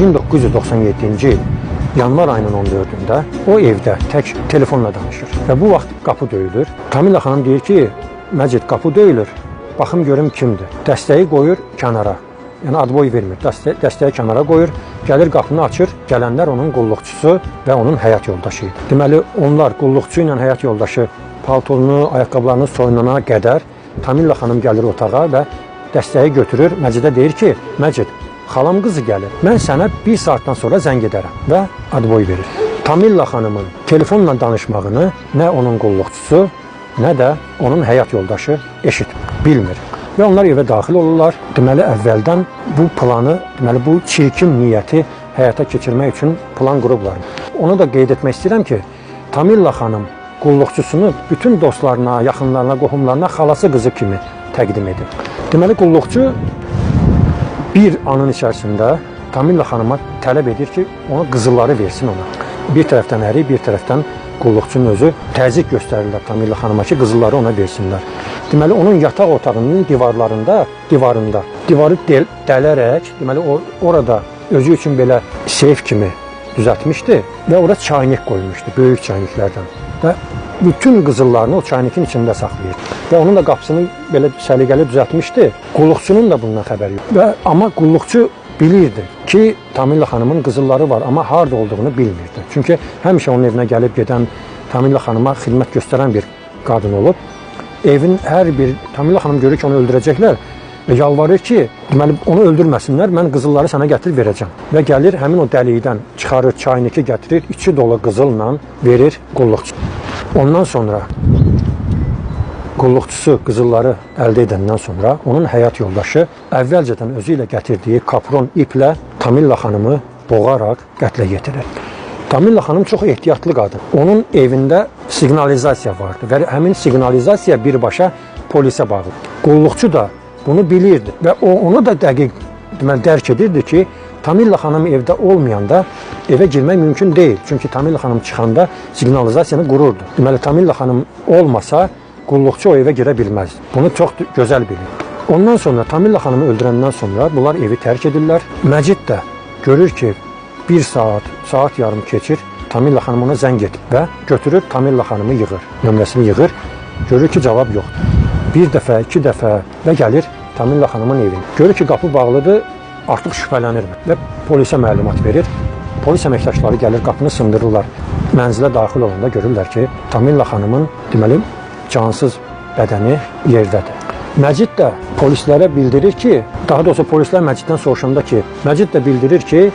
1997-ci il yanvar ayının 14-də o evdə tək telefonla danışır və bu vaxt qapı döyülür. Kamilla xanım deyir ki, Məcid, qapı döyülür, baxım görüm kimdir. Dəstəyi qoyur kənara, yəni adboy vermir, dəstəyi kənara qoyur, gəlir qapını açır, gələnlər onun qulluqçusu və onun həyat yoldaşı idi. Deməli, onlar qulluqçu ilə həyat yoldaşı paltonu, ayaqqabılarını soyunana qədər Kamilla xanım gəlir otağa və dəstəyi götürür, Məcidə deyir ki, Məcid, xalam qızı gəlir, mən sənə bir saatdan sonra zəng edərəm və adboy verir. Kamilla xanımın telefonla danışmağını nə onun qulluqçusu, nə də onun həyat yoldaşı eşitmir, bilmir. Və onlar evə daxil olurlar. Deməli, əvvəldən bu planı, deməli, bu çirkin niyyəti həyata keçirmək üçün plan qurublar. Onu da qeyd etmək istəyirəm ki, Kamilla xanım qulluqçusunu bütün dostlarına, yaxınlarına, qohumlarına xalası qızı kimi təqdim edir. Deməli, qulluqçu bir anın içərisində Kamilla xanıma tələb edir ki, ona qızılları versin ona. Bir tərəfdən əri, bir tərəfdən qulluqçunun özü təzyiq göstərirlər Kamilla xanıma ki, qızılları ona versinlər. Deməli, onun yataq otağının divarı dələrək, deməli, orada özü üçün belə seyf kimi düzəltmişdi və orada çaynik qoymuşdu, böyük çayniklərdən. Və bütün qızıllarını o çaynikin içində saxlayır. Və onun da qapısını belə səliqəli düzəltmişdi. Qulluqçunun da bundan xəbəri yox. Amma qulluqçu bilirdi ki, Kamilla xanımın qızılları var, amma harada olduğunu bilmirdi. Çünki həmişə onun evinə gəlib gedən, Kamilla xanıma xidmət göstərən bir qadın olub. Evin hər bir, Kamilla xanım görür ki, onu öldürəcəklər və yalvarır ki, deməli, onu öldürməsinlər, mən qızılları sənə gətirib verəcəm. Və gəlir, həmin o dəlikdən çıxarır, çayniki gətirir, içi dolu qızılla verir qulluqçu. Ondan sonra qulluqçusu qızılları əldə edəndən sonra onun həyat yoldaşı əvvəlcədən özü ilə gətirdiyi kapron iplə Kamilla xanımı boğaraq qətlə yetirir. Kamilla xanım çox ehtiyatlı qadın. Onun evində siqnalizasiya vardı və həmin siqnalizasiya birbaşa polisə bağlı. Qulluqçu da bunu bilirdi və onu da dəqiq dərk edirdi ki, Kamilla xanım evdə olmayanda evə girmək mümkün deyil. Çünki Kamilla xanım çıxanda siqnalizasiyanı qururdu. Deməli, Kamilla xanım olmasa qulluqçu o evə girə bilməzdi. Bunu çox gözəl bilir. Ondan sonra Kamilla xanımı öldürəndən sonra bunlar evi tərk edirlər. Məcid də görür ki, bir saat yarım keçir, Kamilla xanım ona zəng edir və götürür Kamilla xanımı yığır, nömrəsini yığır. Görür ki, cavab yoxdur. Bir dəfə, iki dəfə və gəlir Kamilla xanımın evini. Görür ki, qapı bağlıdır, artıq şübhələnir və polisə məlumat verir. Polis əməkdaşları gəlir, qapını sındırırlar. Mənzilə daxil olanda görürlər ki, Kamilla xanımın, deməli, cansız bədəni yerdədir. Məcid də polislərə bildirir ki, daha doğrusu polislər Məciddən soruşanda ki, Məcid də bildirir ki,